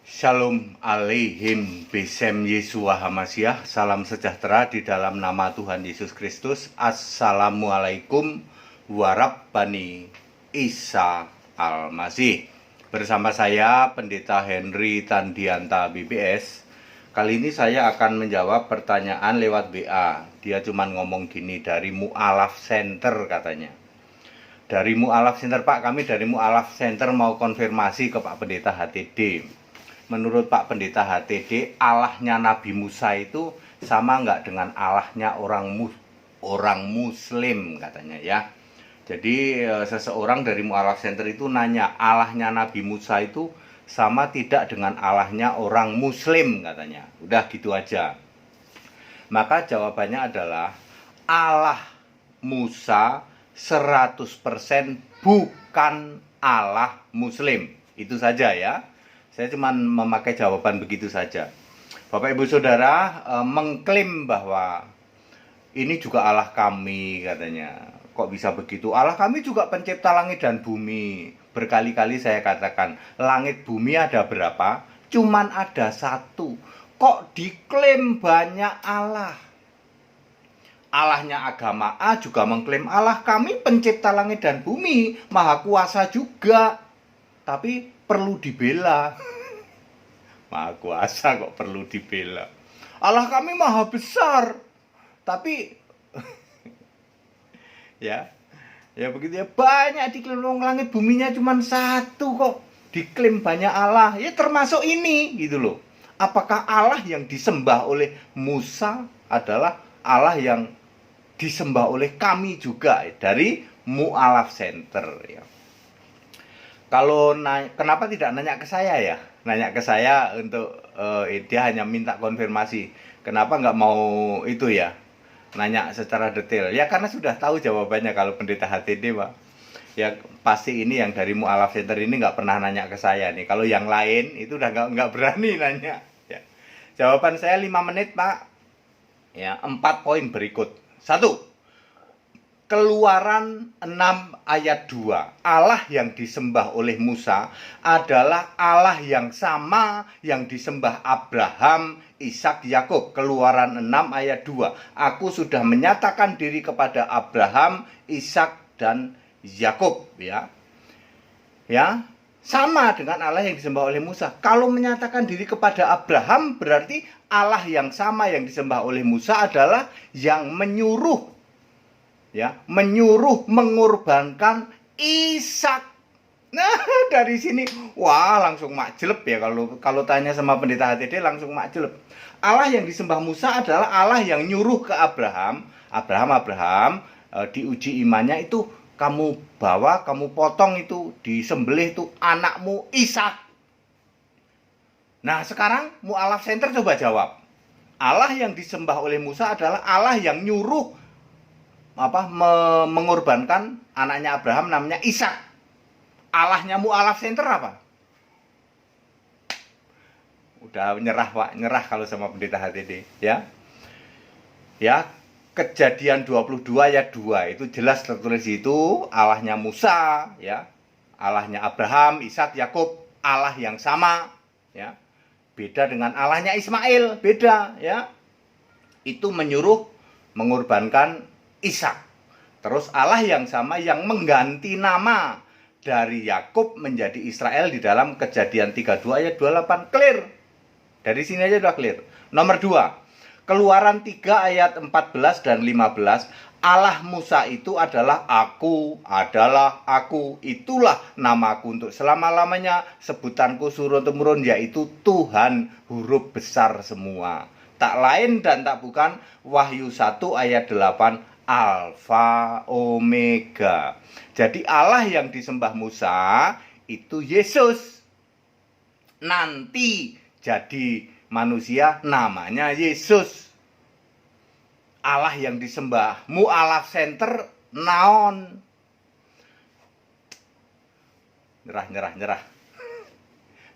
Shalom Aleihim Besem Yesua Hamasyah. Salam sejahtera di dalam nama Tuhan Yesus Kristus. Assalamualaikum warabbani Isa Al-Masih. Bersama saya Pendeta Henry Tandianta BBS. Kali ini saya akan menjawab pertanyaan lewat WA. Dia cuma ngomong gini, dari Mu'alaf Center katanya. Dari Mu'alaf Center, Pak, kami dari Mu'alaf Center mau konfirmasi ke Pak Pendeta HTD. Menurut Pak Pendeta HTD, Allahnya Nabi Musa itu sama nggak dengan Allahnya orang Muslim katanya ya. Jadi seseorang dari Mu'alaf Center itu nanya, Allahnya Nabi Musa itu sama tidak dengan Allahnya orang Muslim katanya. Udah gitu aja. Maka jawabannya adalah Allah Musa 100% bukan Allah Muslim. Itu saja ya. Saya cuma memakai jawaban begitu saja. Bapak Ibu Saudara mengklaim bahwa ini juga Allah kami katanya. Kok bisa begitu? Allah kami juga pencipta langit dan bumi. Berkali-kali saya katakan, langit bumi ada berapa? Cuman ada satu. Kok diklaim banyak Allah? Allahnya agama A juga mengklaim Allah kami pencipta langit dan bumi, maha kuasa juga. Tapi perlu dibela. Maha kuasa kok perlu dibela. Allah kami maha besar. Tapi ya begitu ya, banyak diklaim langit buminya cuma satu kok. Diklaim banyak Allah. Ya termasuk ini gitu loh. Apakah Allah yang disembah oleh Musa adalah Allah yang disembah oleh kami juga dari Mu'alaf Center ya. Kalau kenapa tidak nanya ke saya ya? Nanya ke saya untuk dia hanya minta konfirmasi. Kenapa nggak mau itu ya? Nanya secara detail. Ya karena sudah tahu jawabannya kalau Pendeta HTD, Pak. Ya pasti ini yang dari Mu'alaf Center ini nggak pernah nanya ke saya nih. Kalau yang lain itu udah nggak berani nanya. Ya. Jawaban saya 5 menit, Pak. Ya 4 poin berikut. 1. Keluaran 6 ayat 2. Allah yang disembah oleh Musa adalah Allah yang sama yang disembah Abraham, Ishak, Yakub. Keluaran 6 ayat 2. Aku sudah menyatakan diri kepada Abraham, Ishak, dan Yakub ya. Ya, sama dengan Allah yang disembah oleh Musa. Kalau menyatakan diri kepada Abraham berarti Allah yang sama yang disembah oleh Musa adalah yang menyuruh mengorbankan Ishak. Nah, dari sini wah langsung makjeleb ya, kalau tanya sama Pendeta HTD langsung makjeleb. Allah yang disembah Musa adalah Allah yang nyuruh ke Abraham, diuji imannya itu kamu potong itu, disembelih itu anakmu Ishak. Nah, sekarang Mu'alaf Center coba jawab. Allah yang disembah oleh Musa adalah Allah yang nyuruh mengorbankan anaknya Abraham namanya Ishak. Allahnya Mu'alaf Center apa? Udah nyerah, Pak, nyerah kalau sama Pendeta HTD ya. Ya, Kejadian 22 ayat 2 itu jelas tertulis itu Allahnya Musa ya. Allahnya Abraham, Ishak, Yakub, Allah yang sama ya. Beda dengan Allahnya Ismail, beda ya. Itu menyuruh mengorbankan Ishak. Terus Allah yang sama yang mengganti nama dari Yakub menjadi Israel di dalam Kejadian 32 ayat 28. Clear. Dari sini aja udah clear. Nomor 2. Keluaran 3 ayat 14 dan 15. Allah Musa itu adalah aku, itulah namaku untuk selama-lamanya, sebutanku turun-temurun, yaitu Tuhan huruf besar semua. Tak lain dan tak bukan. Wahyu 1 ayat 8. Alfa Omega. Jadi Allah yang disembah Musa itu Yesus. Nanti jadi manusia namanya Yesus. Allah yang disembah Mu'alaf Center naon. Nyerah.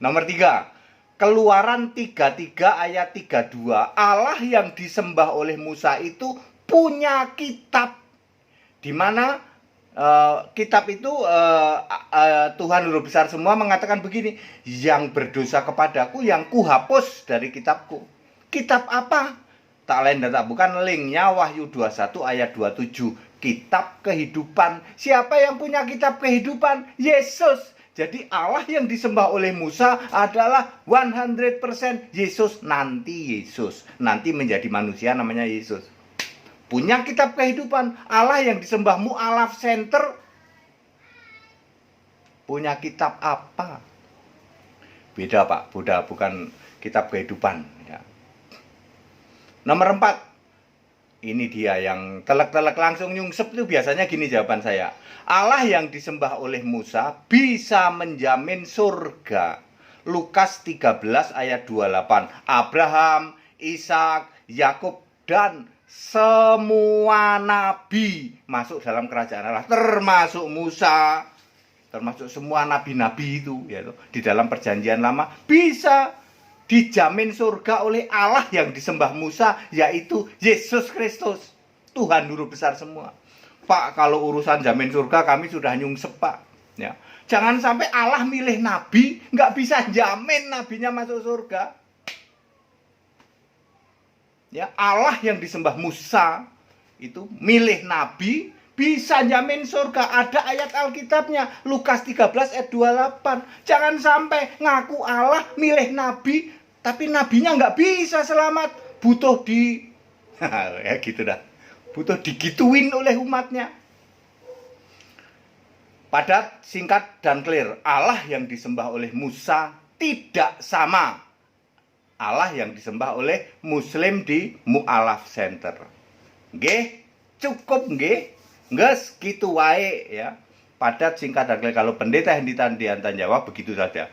Nomor 3. Keluaran 33 ayat 32. Allah yang disembah oleh Musa itu punya kitab, di mana Kitab itu Tuhan Guru Besar semua mengatakan begini, yang berdosa kepadaku yang kuhapus dari kitabku. Kitab apa? Tak lain dan tak bukan, linknya Wahyu 21 ayat 27, kitab kehidupan. Siapa yang punya kitab kehidupan? Yesus. Jadi Allah yang disembah oleh Musa adalah 100% Yesus. Nanti menjadi manusia namanya Yesus. Punya kitab kehidupan. Allah yang disembah Mu'alaf Center punya kitab apa? Beda Pak, bukan kitab kehidupan ya. Nomor 4, ini dia yang telek-telek langsung nyungsep itu biasanya gini jawaban saya. Allah yang disembah oleh Musa bisa menjamin surga. Lukas 13 ayat 28. Abraham, Ishak, Yakub dan semua nabi masuk dalam kerajaan Allah, termasuk Musa, termasuk semua nabi-nabi itu ya, di dalam perjanjian lama bisa dijamin surga oleh Allah yang disembah Musa, yaitu Yesus Kristus, Tuhan Guru Besar semua. Pak, kalau urusan jamin surga kami sudah nyungsep Pak ya. Jangan sampai Allah milih nabi, nggak bisa jamin nabinya masuk surga. Ya, Allah yang disembah Musa itu milih nabi, bisa jamin surga. Ada ayat Alkitabnya, Lukas 13 ayat 28. Jangan sampai ngaku Allah milih nabi, tapi nabinya nggak bisa selamat. Butuh ya gitu dah. Butuh digituin oleh umatnya. Padat, singkat, dan clear. Allah yang disembah oleh Musa tidak sama Allah yang disembah oleh Muslim di Mu'alaf Center. Nggih, cukup nggih. Nges gitu wae ya. Padat, singkat, dan clear. Kalau pendeta Hendy Tandiantan jawab begitu saja.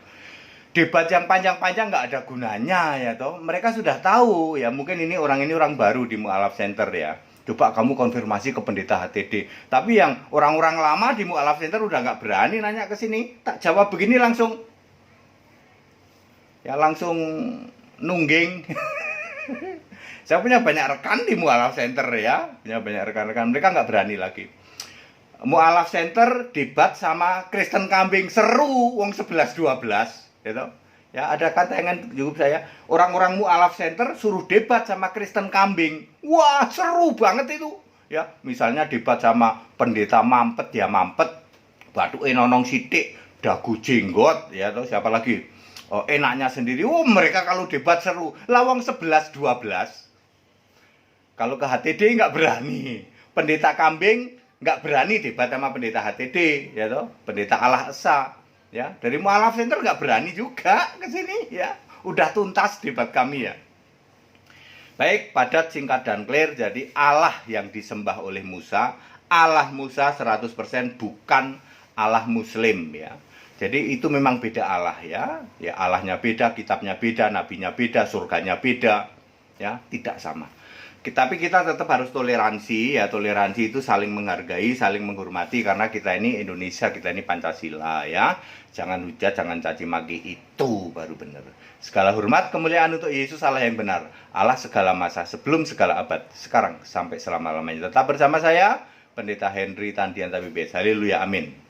Debat yang panjang-panjang nggak ada gunanya ya toh. Mereka sudah tahu ya, mungkin ini orang baru di Mu'alaf Center ya. Coba kamu konfirmasi ke pendeta HTD. Tapi yang orang-orang lama di Mu'alaf Center udah nggak berani nanya ke sini. Tak jawab begini langsung. Ya langsung nungging. Saya punya banyak rekan di Mu'alaf Center ya, punya banyak rekan-rekan, mereka nggak berani lagi. Mu'alaf Center debat sama Kristen Kambing, seru, wong 11-12 gitu. Ya ada tayangan YouTube saya, orang-orang Mu'alaf Center suruh debat sama Kristen Kambing. Wah, seru banget itu. Ya, misalnya debat sama pendeta mampet, ya mampet, batuke nonong sithik, dagu jenggot ya, atau siapa lagi? Oh, enaknya sendiri. Oh, mereka kalau debat seru. Lawang 11-12. Kalau ke HTD nggak berani. Pendeta Kambing nggak berani debat sama pendeta HTD, ya toh. Pendeta Allah Esa, ya. Dari Mu'alaf Center nggak berani juga ke sini, ya. Udah tuntas debat kami ya. Baik, padat, singkat, dan clear. Jadi Allah yang disembah oleh Musa, Allah Musa 100% bukan Allah Muslim ya. Jadi itu memang beda Allah ya. Ya Allahnya beda, kitabnya beda, nabinya beda, surganya beda. Ya, tidak sama. Tapi kita tetap harus toleransi ya. Toleransi itu saling menghargai, saling menghormati karena kita ini Indonesia, kita ini Pancasila ya. Jangan hujat, jangan caci maki, itu baru benar. Segala hormat, kemuliaan untuk Yesus, Allah yang benar. Allah segala masa, sebelum segala abad, sekarang sampai selama-lamanya. Tetap bersama saya, Pendeta Henry Tandian Tabibes. Haleluya, amin.